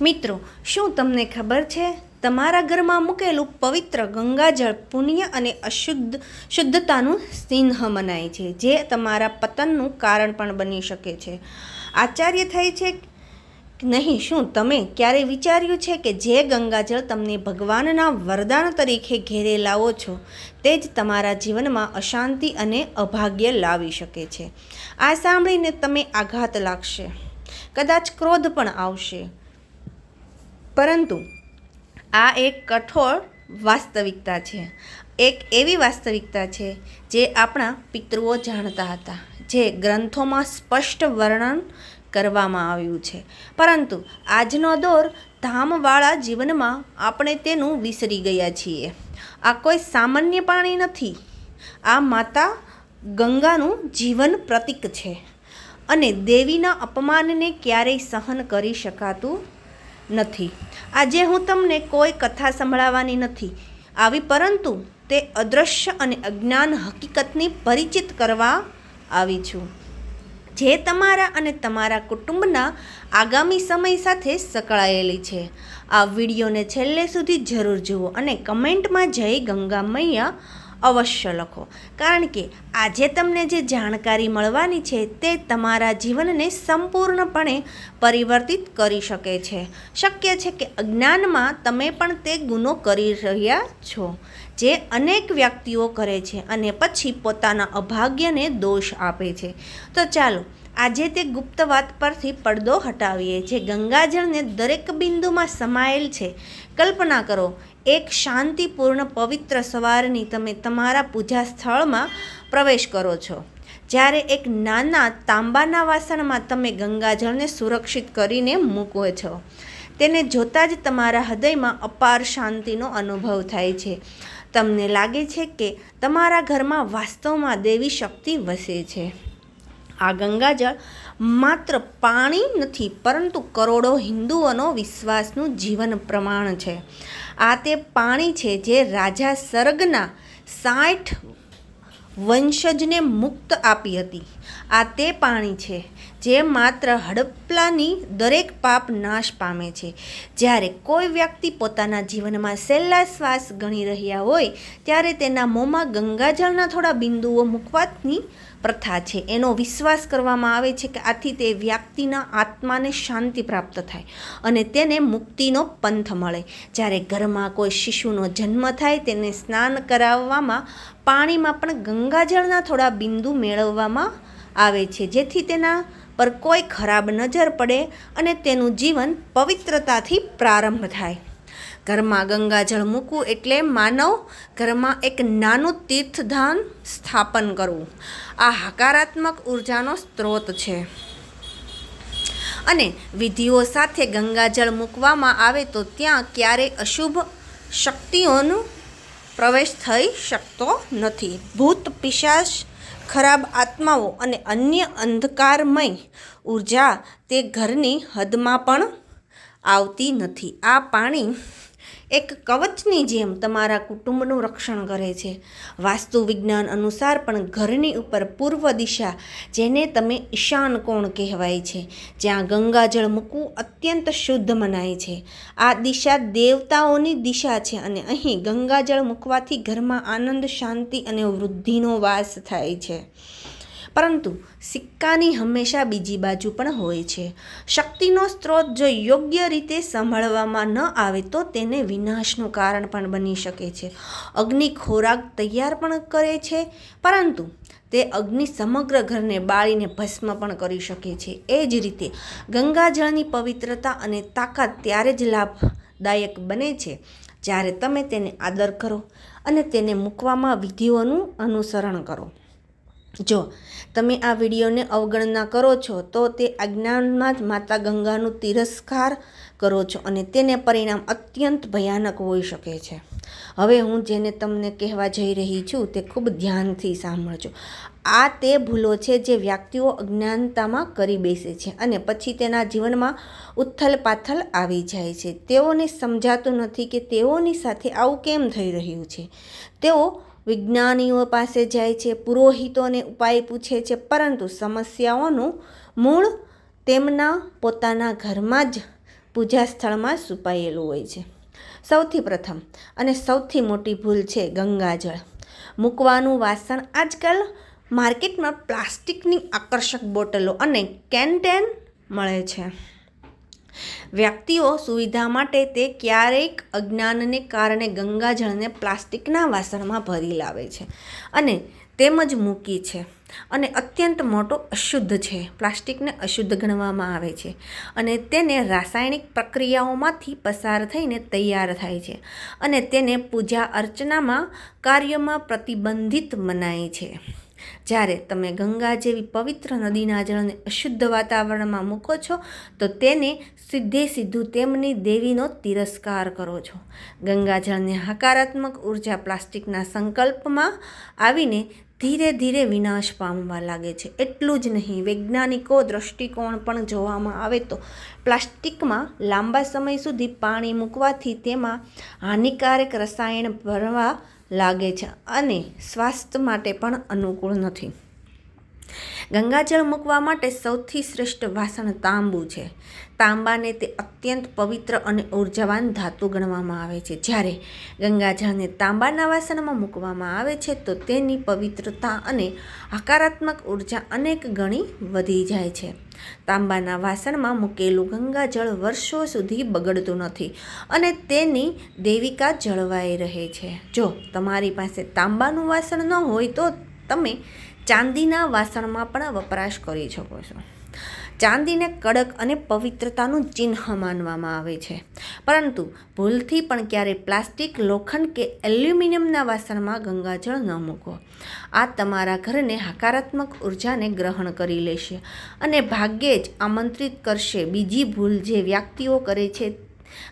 મિત્રો, શું તમને ખબર છે? તમારા ઘરમાં મૂકેલું પવિત્ર ગંગાજળ પુણ્ય અને શુદ્ધતાનું ચિહ્ન મનાય છે, જે તમારા પતનનું કારણ પણ બની શકે છે. આશ્ચર્ય થાય છે નહીં? શું તમે ક્યારેય વિચાર્યું છે કે જે ગંગાજળ તમને ભગવાનના વરદાન તરીકે ઘેરે લાવો છો, તે જ તમારા જીવનમાં અશાંતિ અને અભાગ્ય લાવી શકે છે? આ સાંભળીને તમે આઘાત લાગશે, કદાચ ક્રોધ પણ આવશે, પરંતુ આ એક કઠોર વાસ્તવિકતા છે. એક એવી વાસ્તવિકતા છે જે આપણા પિતૃઓ જાણતા હતા, જે ગ્રંથોમાં સ્પષ્ટ વર્ણન કરવામાં આવ્યું છે, પરંતુ આજનો દોર ધામવાળા જીવનમાં આપણે તેનું વિસરી ગયા છીએ. આ કોઈ સામાન્ય પાણી નથી. આ માતા ગંગાનું જીવન પ્રતીક છે, અને દેવીના અપમાનને ક્યારેય સહન કરી શકાતું નથી. આજે હું તમને કોઈ કથા સંભળાવવાની નથી આવી, પરંતુ તે અદૃશ્ય અને અજ્ઞાન હકીકતની પરિચિત કરવા આવી છું, જે તમારા અને તમારા કુટુંબના આગામી સમય સાથે સંકળાયેલી છે. આ વિડીયોને છેલ્લે સુધી જરૂર જુઓ અને કમેન્ટમાં જય ગંગા મૈયા અવશ્ય લખો, કારણ કે આજે તમને જે જાણકારી મળવાની છે તે તમારા જીવનને સંપૂર્ણપણે પરિવર્તિત કરી શકે છે. શક્ય છે કે અજ્ઞાનમાં તમે પણ તે ગુનો કરી રહ્યા છો જે અનેક વ્યક્તિઓ કરે છે અને પછી પોતાના અભાગ્યને દોષ આપે છે. તો ચાલો આજે તે ગુપ્ત વાત પરથી પડદો હટાવીએ, જે ગંગાજળને દરેક બિંદુમાં સમાયેલ છે. કલ્પના કરો, એક શાંતિપૂર્ણ પવિત્ર સવારની તમે તમારા પૂજા સ્થળમાં પ્રવેશ કરો છો, જ્યારે એક નાના તાંબાના વાસણમાં તમે ગંગાજળને સુરક્ષિત કરીને મૂકો છો. તેને જોતાં જ તમારા હૃદયમાં અપાર શાંતિનો અનુભવ થાય છે. તમને લાગે છે કે તમારા ઘરમાં વાસ્તવમાં દેવી શક્તિ વસે છે. આ ગંગાજળ માત્ર પાણી નથી, પરંતુ કરોડો હિન્દુઓનો વિશ્વાસનું જીવન પ્રમાણ છે. આ તે પાણી છે જે રાજા સર્ગના 60 વંશજને મુક્ત આપી હતી. આ તે પાણી છે જે માત્ર હડપલાની દરેક પાપ નાશ પામે છે. જ્યારે કોઈ વ્યક્તિ પોતાના જીવનમાં છેલ્લા શ્વાસ ગણી રહ્યા હોય, ત્યારે તેના મોંમાં ગંગાજળના થોડા બિંદુઓ મૂકવાની પ્રથા છે. એનો વિશ્વાસ કરવામાં આવે છે કે આથી તે વ્યક્તિના આત્માને શાંતિ પ્રાપ્ત થાય અને તેને મુક્તિનો પંથ મળે. જ્યારે ઘરમાં કોઈ શિશુનો જન્મ થાય, તેને સ્નાન કરાવવામાં પાણીમાં પણ ગંગાજળના થોડા બિંદુ મેળવવામાં આવે છે, જેથી તેના પર કોઈ ખરાબ નજર પડે અને તેનું જીવન પવિત્રતાથી પ્રારંભ થાય. ઘરમાં ગંગાજળ મૂકવું એટલે માનવ ઘરમાં એક નાનું તીર્થધામ સ્થાપન કરવું. આ હકારાત્મક ઉર્જાનો સ્ત્રોત છે, અને વિધિઓ સાથે ગંગાજળ મૂકવામાં આવે તો ત્યાં ક્યારેય અશુભ શક્તિઓનો પ્રવેશ થઈ શકતો નથી. ભૂત, પિશાચ, ખરાબ આત્માઓ અને અન્ય અંધકારમય ઉર્જા તે ઘરની હદમાં પણ આવતી નથી. આ પાણી એક કવચની જેમ તમારા કુટુંબનું રક્ષણ કરે છે. વાસ્તુ વિજ્ઞાન અનુસાર પણ ઘરની ઉપર પૂર્વ દિશા, જેને તમે ઈશાન કોણ કહેવાય છે, જ્યાં ગંગાજળ મૂકવું અત્યંત શુદ્ધ મનાય છે. આ દિશા દેવતાઓની દિશા છે, અને અહીં ગંગાજળ મૂકવાથી ઘરમાં આનંદ, શાંતિ અને વૃદ્ધિનો વાસ થાય છે. પરંતુ સિક્કાની હંમેશા બીજી બાજુ પણ હોય છે. શક્તિનો સ્ત્રોત જો યોગ્ય રીતે સંભાળવામાં ન આવે તો તેને વિનાશનું કારણ પણ બની શકે છે. અગ્નિ ખોરાક તૈયાર પણ કરે છે, પરંતુ તે અગ્નિ સમગ્ર ઘરને બાળીને ભસ્મ પણ કરી શકે છે. એ જ રીતે ગંગાજળની પવિત્રતા અને તાકાત ત્યારે જ લાભદાયક બને છે જ્યારે તમે તેને આદર કરો અને તેને મૂકવામાં વિધિઓનું અનુસરણ કરો. જો તમે આ વિડીયોને અવગણના કરો છો, તો તે અજ્ઞાનમાં જ માતા ગંગાનું તિરસ્કાર કરો છો, અને તેને પરિણામ અત્યંત ભયાનક હોઈ શકે છે. હવે હું જેને તમને કહેવા જઈ રહી છું તે ખૂબ ધ્યાનથી સાંભળજો. આ તે ભૂલો છે જે વ્યક્તિઓ અજ્ઞાનતામાં કરી બેસે છે, અને પછી તેના જીવનમાં ઉથલ પાથલ આવી જાય છે. તેઓને સમજાતું નથી કે તેઓની સાથે આવું કેમ થઈ રહ્યું છે. તેઓ વિજ્ઞાનીઓ પાસે જાય છે, પુરોહિતોને ઉપાય પૂછે છે, પરંતુ સમસ્યાઓનું મૂળ તેમના પોતાના ઘરમાં જ પૂજા સ્થળમાં છુપાયેલું હોય છે. સૌથી પ્રથમ અને સૌથી મોટી ભૂલ છે ગંગાજળ મૂકવાનું વાસણ. આજકાલ માર્કેટમાં પ્લાસ્ટિકની આકર્ષક બોટલો અને કેન મળે છે. વ્યક્તિઓ સુવિધા માટે તે ક્યારેક અજ્ઞાનને કારણે ગંગાજળને પ્લાસ્ટિકના વાસણમાં ભરી લાવે છે અને તેમજ મૂકી છે અને અત્યંત મોટો અશુદ્ધ છે. પ્લાસ્ટિકને અશુદ્ધ ગણવામાં આવે છે અને તેને રાસાયણિક પ્રક્રિયાઓમાંથી પસાર થઈને તૈયાર થાય છે અને તેને પૂજા અર્ચનામાં કાર્યોમાં પ્રતિબંધિત મનાય છે. જ્યારે તમે ગંગા જેવી પવિત્ર નદીના જળને અશુદ્ધ વાતાવરણમાં મૂકો છો તો તેને સીધું તેમની દેવીનો તિરસ્કાર કરો છો. ગંગાજળને હકારાત્મક ઉર્જા પ્લાસ્ટિકના સંકલ્પમાં આવીને ધીરે ધીરે વિનાશ પામવા લાગે છે. એટલું જ નહીં, વૈજ્ઞાનિકો દૃષ્ટિકોણ પણ જોવામાં આવે તો પ્લાસ્ટિકમાં લાંબા સમય સુધી પાણી મૂકવાથી તેમાં હાનિકારક રસાયણ ભરવા લાગે છે અને સ્વાસ્થ્ય માટે પણ અનુકૂળ નથી. ગંગાજળ મૂકવા માટે સૌથી શ્રેષ્ઠ વાસણ તાંબુ છે. તાંબાને તે અત્યંત પવિત્ર અને ઉર્જાવાન ધાતુ ગણવામાં આવે છે. જ્યારે ગંગાજળને તાંબાના વાસણમાં મૂકવામાં આવે છે તો તેની પવિત્રતા અને હકારાત્મક ઉર્જા અનેક ગણી વધી જાય છે. તાંબાના વાસણમાં મૂકેલું ગંગાજળ વર્ષો સુધી બગડતું નથી અને તેની દૈવિકા જળવાઈ રહે છે. જો તમારી પાસે તાંબાનું વાસણ ન હોય તો તમે ચાંદીના વાસણમાં પણ વપરાશ કરી શકો છો. ચાંદીને કડક અને પવિત્રતાનું ચિહ્ન માનવામાં આવે છે, પરંતુ ભૂલથી પણ ક્યારેય પ્લાસ્ટિક, લોખંડ કે એલ્યુમિનિયમના વાસણમાં ગંગાજળ ન મૂકો. આ તમારા ઘરને હકારાત્મક ઉર્જાને ગ્રહણ કરી લેશે અને ભાગ્યે જ આમંત્રિત કરશે. બીજી ભૂલ જે વ્યક્તિઓ કરે છે,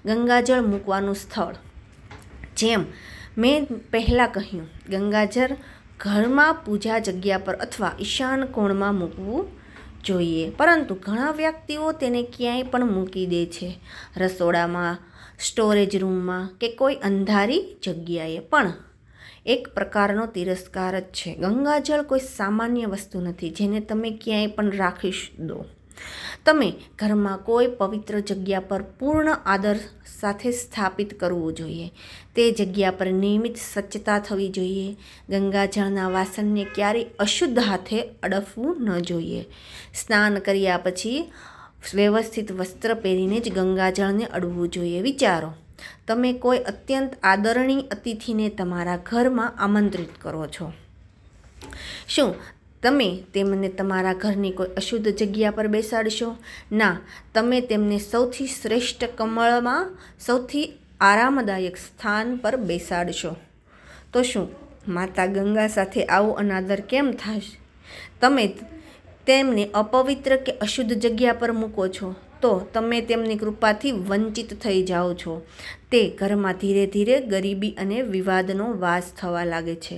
ગંગાજળ મૂકવાનું સ્થળ. જેમ મેં પહેલાં કહ્યું, ગંગાજળ ઘરમાં પૂજા જગ્યા પર અથવા ઈશાન કોણમાં મૂકવું જોઈએ, પરંતુ ઘણા વ્યક્તિઓ તેને ક્યાંય પણ મૂકી દે છે. રસોડામાં, સ્ટોરેજ રૂમમાં કે કોઈ અંધારી જગ્યાએ પણ એક પ્રકારનો તિરસ્કાર જ છે. ગંગાજળ કોઈ સામાન્ય વસ્તુ નથી જેને તમે ક્યાંય પણ રાખી દો. તમે ઘરમાં કોઈ પવિત્ર જગ્યા પર પૂર્ણ આદર સાથે સ્થાપિત કરવું જોઈએ. તે જગ્યા પર નિયમિત સ્વચ્છતા થવી જોઈએ. ગંગાજળના વાસણને ક્યારેય અશુદ્ધ હાથે અડકવું ન જોઈએ. સ્નાન કર્યા પછી વ્યવસ્થિત વસ્ત્ર પહેરીને જ ગંગાજળને અડવું જોઈએ. વિચારો, તમે કોઈ અત્યંત આદરણીય અતિથિને તમારા ઘરમાં આમંત્રિત કરો છો. શું તમે તેમને તમારા ઘરની કોઈ અશુદ્ધ જગ્યા પર બેસાડશો? ના, તમે તેમને સૌથી શ્રેષ્ઠ કમળમાં સૌથી આરામદાયક સ્થાન પર બેસાડશો. તો શું માતા ગંગા સાથે આવો અનાદર કેમ થશે? તમે તેમને અપવિત્ર કે અશુદ્ધ જગ્યા પર મૂકો છો તો તમે તેમની કૃપાથી વંચિત થઈ જાઓ છો. તે ઘરમાં ધીરે ધીરે ગરીબી અને વિવાદનો વાસ થવા લાગે છે.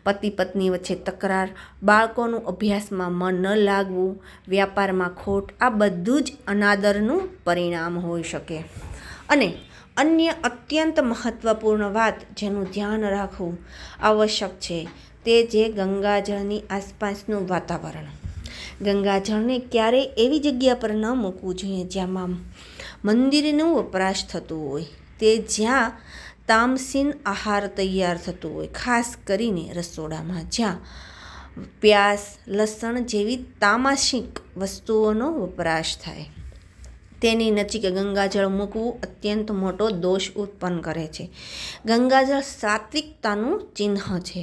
પતિ પત્ની વચ્ચે તકરાર, બાળકોનું અભ્યાસમાં મન ન લાગવું, વ્યાપારમાં ખોટ, આ બધું જ અનાદરનું પરિણામ હોઈ શકે. અને અન્ય અત્યંત મહત્વપૂર્ણ વાત જેનું ધ્યાન રાખવું આવશ્યક છે તે છે ગંગાજળની આસપાસનું વાતાવરણ. ગંગાજળને ક્યારેય એવી જગ્યા પર ન મૂકવું જોઈએ જ્યાં મંદિરનું વપરાશ થતું હોય, તે જ્યાં તામસીન આહાર તૈયાર થતું હોય, ખાસ કરીને રસોડામાં જ્યાં પ્યાસ, લસણ જેવી તામસિક વસ્તુઓનો વપરાશ થાય. તેની નજીક ગંગાજળ મૂકવું અત્યંત મોટો દોષ ઉત્પન્ન કરે છે. ગંગાજળ સાત્વિકતાનું ચિહ્ન છે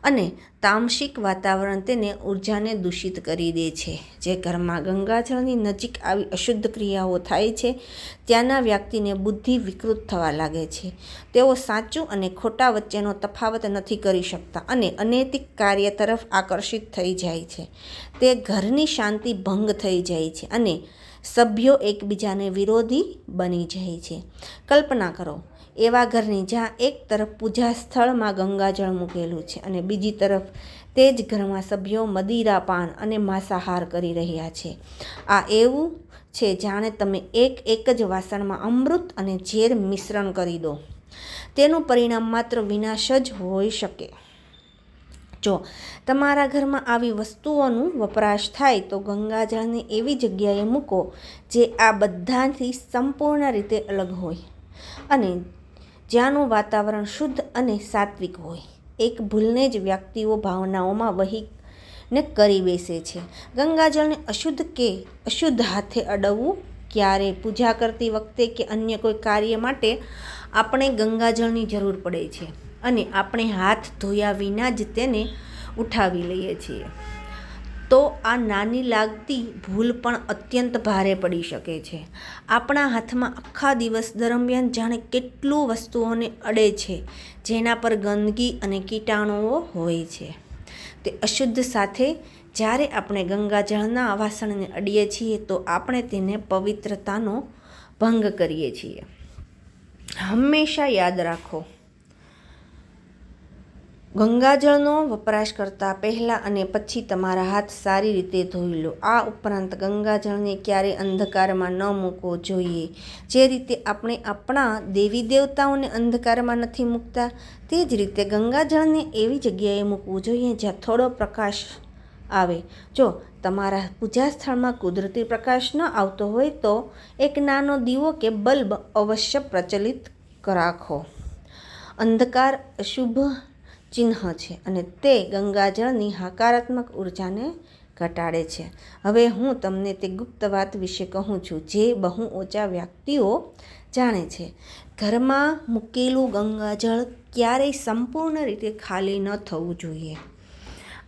અને તામસિક વાતાવરણ તેને ઉર્જાને દૂષિત કરી દે છે. જે ઘરમાં ગંગાજળની નજીક આવી અશુદ્ધ ક્રિયાઓ થાય છે ત્યાંના વ્યક્તિને બુદ્ધિ વિકૃત થવા લાગે છે. તેઓ સાચું અને ખોટા વચ્ચેનો તફાવત નથી કરી શકતા અને અનૈતિક કાર્ય તરફ આકર્ષિત થઈ જાય છે. તે ઘરની શાંતિ ભંગ થઈ જાય છે અને સભ્યો એકબીજાને વિરોધી બની જાય છે. કલ્પના કરો એવા ઘરની જ્યાં એક તરફ પૂજા સ્થળમાં ગંગાજળ મૂકેલું છે અને બીજી તરફ તે જ ઘરમાં સભ્યો મદિરાપાન અને માંસાહાર કરી રહ્યા છે. આ એવું છે જાણે તમે એક જ વાસણમાં અમૃત અને ઝેર મિશ્રણ કરી દો. તેનું પરિણામ માત્ર વિનાશ જ હોઈ શકે. જો તમારા ઘરમાં આવી વસ્તુઓનું વપરાશ થાય તો ગંગાજળને એવી જગ્યાએ મૂકો જે આ બધાથી સંપૂર્ણ રીતે અલગ હોય અને જ્યાંનું વાતાવરણ શુદ્ધ અને સાત્વિક હોય. એક ભૂલને જ વ્યક્તિઓ ભાવનાઓમાં વહીને કરી બેસે છે. ગંગાજળને અશુદ્ધ કે અશુદ્ધ હાથે અડવવું. ક્યારેય પૂજા કરતી વખતે કે અન્ય કોઈ કાર્ય માટે આપણે ગંગાજળની જરૂર પડે છે અને આપણે હાથ ધોયા વિના જ તેને ઉઠાવી લઈએ છીએ. તો આ નાની લાગતી ભૂલ પણ અત્યંત ભારે પડી શકે છે. આપણા હાથમાં આખા દિવસ દરમિયાન જાણે કેટલું વસ્તુઓને અડે છે જેના પર ગંદકી અને કીટાણુઓ હોય છે. તે અશુદ્ધ સાથે જ્યારે આપણે ગંગાજળના વાસણને અડીએ છીએ તો આપણે તેને પવિત્રતાનો ભંગ કરીએ છીએ. હંમેશા યાદ રાખો, ગંગાજળનો વપરાશ કરતાં પહેલાં અને પછી તમારા હાથ સારી રીતે ધોઈ લો. આ ઉપરાંત ગંગાજળને ક્યારેય અંધકારમાં ન મૂકવો જોઈએ. જે રીતે આપણે આપણા દેવી દેવતાઓને અંધકારમાં નથી મૂકતા, તે જ રીતે ગંગાજળને એવી જગ્યાએ મૂકવું જોઈએ જ્યાં થોડો પ્રકાશ આવે. જો તમારા પૂજા સ્થળમાં કુદરતી પ્રકાશ ન આવતો હોય તો એક નાનો દીવો કે બલ્બ અવશ્ય પ્રચલિત રાખો. અંધકાર અશુભ ચિહ્ન છે અને તે ગંગાજળની હકારાત્મક ઉર્જાને ઘટાડે છે. હવે હું તમને તે ગુપ્ત વાત વિશે કહું છું જે બહુ ઓછા વ્યક્તિઓ જાણે છે. ઘરમાં મૂકેલું ગંગાજળ ક્યારેય સંપૂર્ણ રીતે ખાલી ન થવું જોઈએ.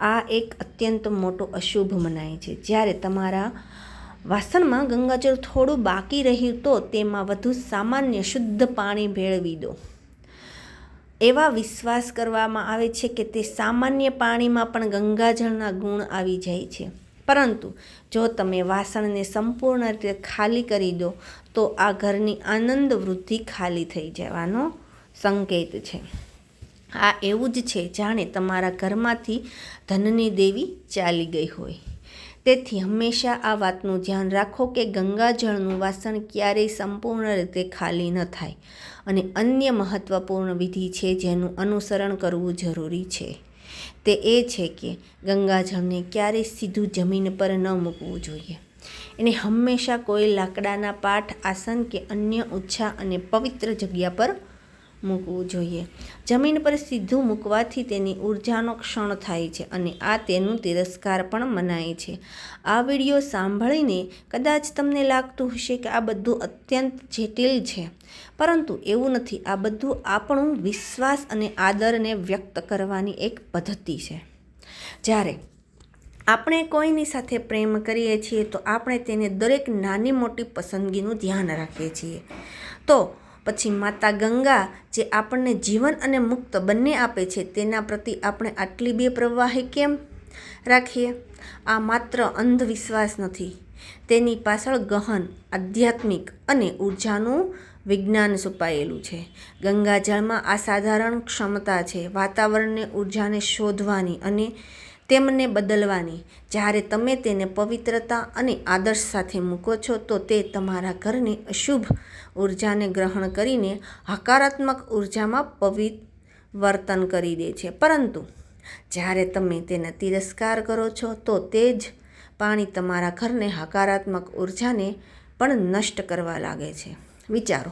આ એક અત્યંત મોટો અશુભ મનાય છે. જ્યારે તમારા વાસણમાં ગંગાજળ થોડું બાકી રહ્યું તો તેમાં વધુ સામાન્ય શુદ્ધ પાણી ભેળવી દો. એવા વિશ્વાસ કરવામાં આવે છે કે તે સામાન્ય પાણીમાં પણ ગંગાજળના ગુણ આવી જાય છે. પરંતુ જો તમે વાસણને સંપૂર્ણ રીતે ખાલી કરી દો તો આ ઘરની આનંદ વૃદ્ધિ ખાલી થઈ જવાનો સંકેત છે. આ એવું જ છે જાણે તમારા ઘરમાંથી ધનની દેવી ચાલી ગઈ હોય. તેથી હંમેશા આ વાતનું ધ્યાન રાખો કે ગંગાજળનું વાસણ ક્યારેય સંપૂર્ણ રીતે ખાલી ન થાય. અને અન્ય મહત્વપૂર્ણ વિધિ છે જેનું અનુસરણ કરવું જરૂરી છે તે એ છે કે ગંગાજળને ક્યારેય સીધું જમીન પર ન મૂકવું જોઈએ. એને હંમેશા કોઈ લાકડાના પાટ, આસન કે અન્ય ઊંચા અને પવિત્ર જગ્યા પર મૂકવું જોઈએ. જમીન પર સીધું મૂકવાથી તેની ઉર્જાનો ક્ષણ થાય છે અને આ તેનું તિરસ્કાર પણ મનાય છે. આ વિડીયો સાંભળીને કદાચ તમને લાગતું હશે કે આ બધું અત્યંત જટિલ છે, પરંતુ એવું નથી. આ બધું આપણું વિશ્વાસ અને આદરને વ્યક્ત કરવાની એક પદ્ધતિ છે. જ્યારે આપણે કોઈની સાથે પ્રેમ કરીએ છીએ તો આપણે તેને દરેક નાની મોટી પસંદગીનું ધ્યાન રાખીએ છીએ. તો પછી માતા ગંગા જે આપણને જીવન અને મુક્ત બંને આપે છે તેના પ્રતિ આપણે આટલી બેપરવાહી કેમ રાખીએ? આ માત્ર અંધવિશ્વાસ નથી. તેની પાછળ ગહન આધ્યાત્મિક અને ઉર્જાનું વિજ્ઞાન છુપાયેલું છે. ગંગાજળમાં અસાધારણ ક્ષમતા છે વાતાવરણને ઉર્જાને શોધવાની અને તેમને બદલવાની. જ્યારે તમે તેને પવિત્રતા અને આદર્શ સાથે મૂકો છો તો તે તમારા ઘરની અશુભ ઉર્જાને ગ્રહણ કરીને હકારાત્મક ઉર્જામાં પરિવર્તન કરી દે છે. પરંતુ જ્યારે તમે તેને તિરસ્કાર કરો છો તો તે જ પાણી તમારા ઘરને હકારાત્મક ઉર્જાને પણ નષ્ટ કરવા લાગે છે. વિચારો,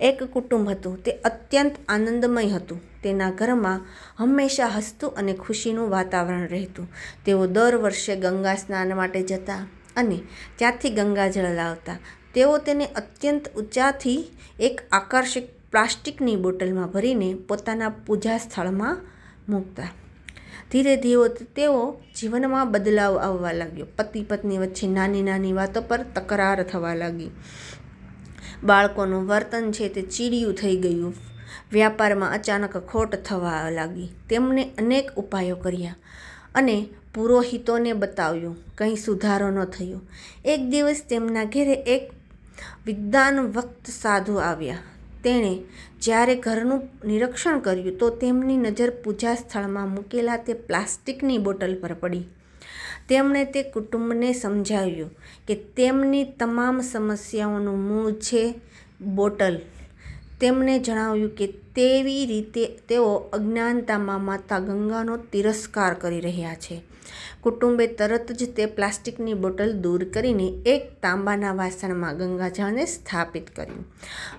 એક કુટુંબ હતું. તે અત્યંત આનંદમય હતું. તેના ઘરમાં હંમેશા હસતું અને ખુશીનું વાતાવરણ રહેતું. તેઓ દર વર્ષે ગંગા સ્નાન માટે જતા અને ત્યાંથી ગંગાજળ લાવતા. તેઓ તેને અત્યંત ઊંચાથી એક આકર્ષક પ્લાસ્ટિકની બોટલમાં ભરીને પોતાના પૂજા સ્થળમાં મૂકતા. ધીરે ધીરે તેઓ જીવનમાં બદલાવ આવવા લાગ્યો. પતિ પત્ની વચ્ચે નાની નાની વાતો પર તકરાર થવા લાગી. બાળકોનું વર્તન છે તે ચીડિયું થઈ ગયું. વ્યાપારમાં અચાનક ખોટ થવા લાગી. તેમણે અનેક ઉપાયો કર્યા અને પુરોહિતોને બતાવ્યું. કંઈ સુધારો ન થયો. એક દિવસ તેમના ઘરે એક વિદ્વાન ભક્ત સાધુ આવ્યા. તેણે જ્યારે ઘરનું નિરીક્ષણ કર્યું તો તેમની નજર પૂજા સ્થળમાં મૂકેલા તે પ્લાસ્ટિકની બોટલ પર પડી. તેમણે તે કુટુંબને સમજાવ્યું કે તેમની તમામ સમસ્યાઓનું મૂળ છે બોટલ. તેમણે જણાવ્યું કે તેવી રીતે તેઓ અજ્ઞાનતામાં માતા ગંગાનો તિરસ્કાર કરી રહ્યા છે. કુટુંબે તરત જ તે પ્લાસ્ટિકની બોટલ દૂર કરીને એક તાંબાના વાસણમાં ગંગાજળને સ્થાપિત કર્યું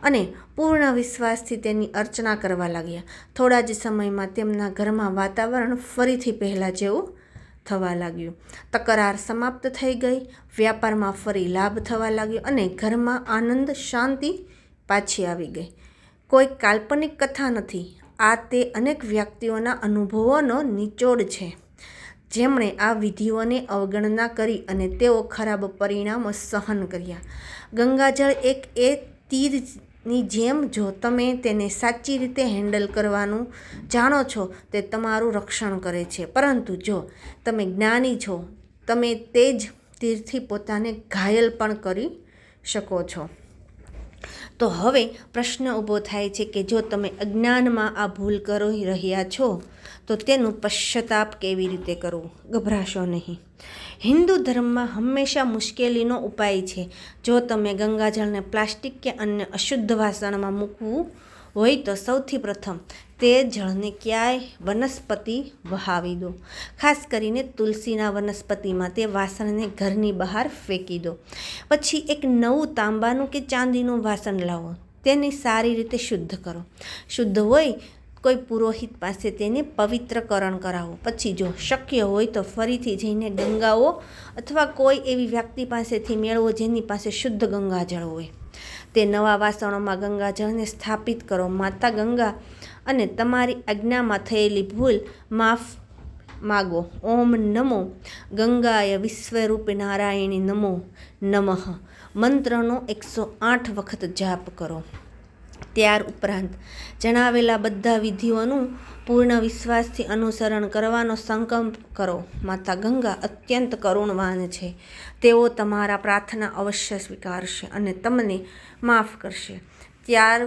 અને પૂર્ણ વિશ્વાસથી તેની અર્ચના કરવા લાગ્યા. થોડા જ સમયમાં તેમના ઘરમાં વાતાવરણ ફરીથી પહેલાં જેવું થવા લાગ્યું. તકરાર સમાપ્ત થઈ ગઈ, વ્યાપારમાં ફરી લાભ થવા લાગ્યો અને ઘરમાં આનંદ શાંતિ પાછી આવી ગઈ. કોઈ કાલ્પનિક કથા નથી. આ તે અનેક વ્યક્તિઓના અનુભવોનો નિચોડ છે જેમણે આ વિધિઓને અવગણના કરી અને તેઓ ખરાબ પરિણામો સહન કર્યા. ગંગાજળ એક એ તીરની જેમ, જો તમે તેને સાચી રીતે હેન્ડલ કરવાનું જાણો છો તે તમારું રક્ષણ કરે છે, પરંતુ જો તમે જ્ઞાની છો તમે તે જ તીરથી પોતાને ઘાયલ પણ કરી શકો છો. તો હવે પ્રશ્ન ઊભો થાય છે કે જો તમે અજ્ઞાનમાં આ ભૂલ કરી રહ્યા છો તો તેનું પશ્ચાતાપ કેવી રીતે કરવું? ગભરાશો નહીં. હિન્દુ ધર્મમાં હંમેશા મુશ્કેલીનો ઉપાય છે. જો તમે ગંગાજળને પ્લાસ્ટિક કે અન્ય અશુદ્ધ વાસણમાં મૂકવું હોય તો સૌથી પ્રથમ તે જળને ક્યાંય વનસ્પતિ વહાવી દો. ખાસ કરીને તુલસીના વનસ્પતિમાં તે વાસણને ઘરની બહાર ફેંકી દો. પછી એક નવું તાંબાનું કે ચાંદીનું વાસણ લાવો. તેને સારી રીતે શુદ્ધ કરો. શુદ્ધ હોય કોઈ પુરોહિત પાસે તેને પવિત્રકરણ કરાવો. પછી જો શક્ય હોય તો ફરીથી જઈને ગંગાઓ અથવા કોઈ એવી વ્યક્તિ પાસેથી મેળવો જેની પાસે શુદ્ધ ગંગાજળ હોય. તે નવા વાસણોમાં ગંગાજળને સ્થાપિત કરો. માતા ગંગા અને તમારી આજ્ઞામાં થયેલી ભૂલ માફ માગો. ઓમ નમો ગંગાય વિશ્વરૂપ નારાયણી નમો નમઃ મંત્રનો 108 વખત જાપ કરો. ત્યાર ઉપરાંત જણાવેલા બધા વિધિઓનું પૂર્ણ વિશ્વાસથી અનુસરણ કરવાનો સંકલ્પ કરો. માતા ગંગા અત્યંત કરુણવાન છે. તેઓ તમારા પ્રાર્થના અવશ્ય સ્વીકારશે અને તમને માફ કરશે. ત્યાર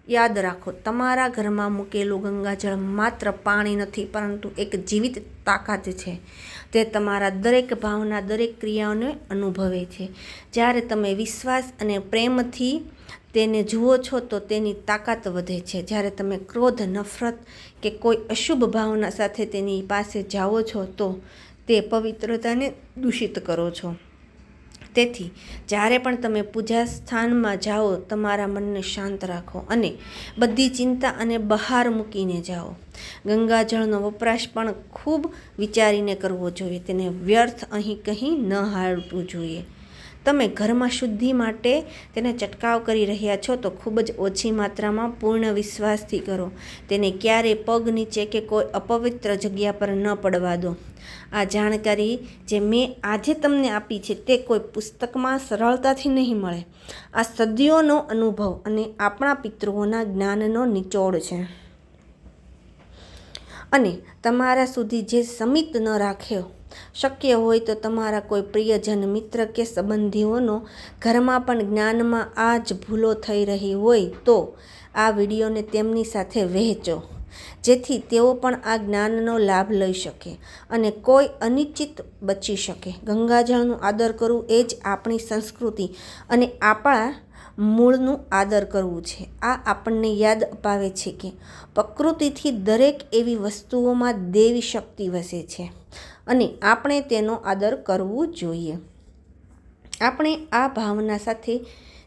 યાદ રાખો, તમારા ઘરમાં મૂકેલું ગંગાજળ માત્ર પાણી નથી પરંતુ એક જીવિત તાકાત છે. તે તમારા દરેક ભાવના, દરેક ક્રિયાઓને અનુભવે છે. જ્યારે તમે વિશ્વાસ અને પ્રેમથી તેને જુઓ છો તો તેની તાકાત વધે છે. જ્યારે તમે ક્રોધ, નફરત કે કોઈ અશુભ ભાવના સાથે તેની પાસે જાઓ છો તો તે પવિત્રતાને દૂષિત કરો છો. તેથી જ્યારે પણ તમે પૂજા સ્થાનમાં જાઓ તમારા મનને શાંત રાખો અને બધી ચિંતા અને બહાર મૂકીને જાઓ. ગંગાજળનો વપરાશ પણ ખૂબ વિચારીને કરવો જોઈએ. તેને વ્યર્થ અહીં કંઈ ન હાલવું જોઈએ. તમે ઘરમાં શુદ્ધિ માટે તેને છંટકાવ કરી રહ્યા છો તો ખૂબ જ ઓછી માત્રામાં પૂર્ણ વિશ્વાસથી કરો. તેને ક્યારેય પગ નીચે કે કોઈ અપવિત્ર જગ્યા પર ન પડવા દો. આ જાણકારી જે મેં આજે તમને આપી છે તે કોઈ પુસ્તકમાં સરળતાથી નહીં મળે. આ સદીઓનો અનુભવ અને આપણા પિતૃઓના જ્ઞાનનો નિચોડ છે. અને તમારા સુધી જે સમિત ન રાખ્યો, શક્ય હોય તો તમારા કોઈ પ્રિયજન, મિત્ર કે સંબંધીઓનો ઘરમાં પણ જ્ઞાનમાં આ જ ભૂલો થઈ રહી હોય તો આ વિડીયોને તેમની સાથે વહેંચો, જેથી તેઓ પણ આ જ્ઞાનનો લાભ લઈ શકે અને કોઈ અનિશ્ચિત બચી શકે. ગંગાજળનું આદર કરવું એ જ આપણી સંસ્કૃતિ અને આપણા મૂળનું આદર કરવું છે. આ આપણને યાદ અપાવે છે કે પ્રકૃતિથી દરેક એવી વસ્તુઓમાં દેવી શક્તિ વસે છે અને આપણે તેનો આદર કરવું જોઈએ. આપણે આ ભાવના સાથે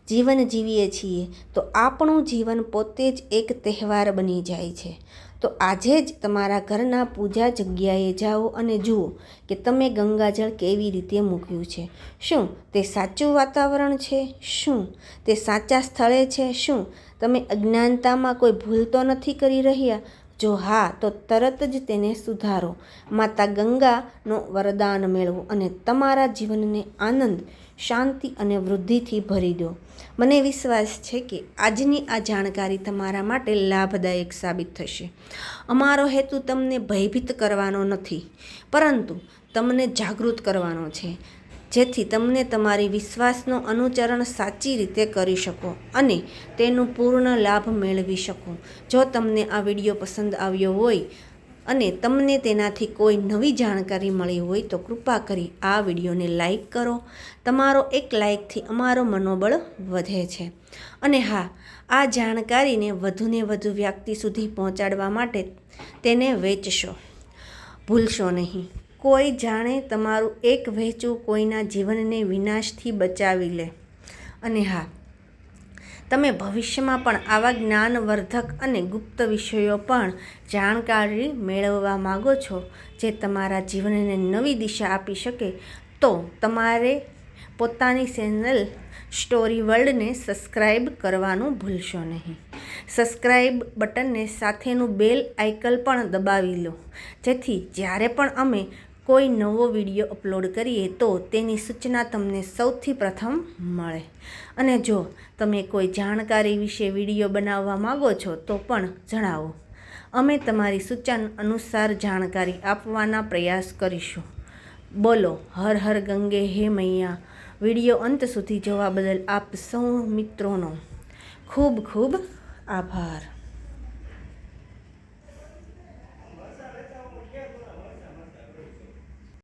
જીવન જીવીએ છીએ તો આપણું જીવન પોતે જ એક તહેવાર બની જાય છે. તો આજે જ તમારા ઘરના પૂજા જગ્યાએ જાઓ અને જુઓ કે તમે ગંગાજળ કેવી રીતે મૂક્યું છે. શું તે સાચું વાતાવરણ છે? શું તે સાચા સ્થળે છે? શું તમે અજ્ઞાનતામાં કોઈ ભૂલ તો નથી કરી રહ્યા? જો હા, તો તરત જ તેને સુધારો. માતા ગંગાનો વરદાન મેળવો અને તમારા જીવનને આનંદ, શાંતિ અને વૃદ્ધિથી ભરી દો. મને વિશ્વાસ છે કે આજની આ જાણકારી તમારા માટે લાભદાયક સાબિત થશે. અમારો હેતુ તમને ભયભીત કરવાનો નથી, પરંતુ તમને જાગૃત કરવાનો છે, જેથી તમને તમારી વિશ્વાસનો અનુચરણ સાચી રીતે કરી શકો અને તેનું પૂર્ણ લાભ મેળવી શકો. જો તમને આ વિડીયો પસંદ આવ્યો હોય અને તમને તેનાથી કોઈ નવી જાણકારી મળી હોય તો કૃપા કરી આ વિડીયોને લાઈક કરો. તમારો એક લાઈકથી અમારો મનોબળ વધે છે. અને હા, આ જાણકારીને વધુને વધુ વ્યક્તિ સુધી પહોંચાડવા માટે તેને વેચશો ભૂલશો નહીં. કોઈ જાણે તમારું એક વહેંચવું કોઈના જીવનને વિનાશથી બચાવી લે. અને હા, તમે ભવિષ્યમાં પણ આવા જ્ઞાનવર્ધક અને ગુપ્ત વિષયો પણ જાણકારી મેળવવા માગો છો જે તમારા જીવનને નવી દિશા આપી શકે, તો તમારે પોતાની ચેનલ સ્ટોરી વર્લ્ડને સબસ્ક્રાઈબ કરવાનું ભૂલશો નહીં. સબસ્ક્રાઈબ બટનને સાથેનું બેલ આઇકન પણ દબાવી લો, જેથી જ્યારે પણ અમે કોઈ નવો વિડીયો અપલોડ કરીએ તો તેની સૂચના તમને સૌથી પ્રથમ મળે. અને જો તમે કોઈ જાણકારી વિશે વિડીયો બનાવવા માગો છો તો પણ જણાવો. અમે તમારી સૂચન અનુસાર જાણકારી આપવાના પ્રયાસ કરીશું. બોલો હર હર ગંગે હે મૈયા. વિડીયો અંત સુધી જોવા બદલ આપ સૌ મિત્રોનો ખૂબ ખૂબ આભાર.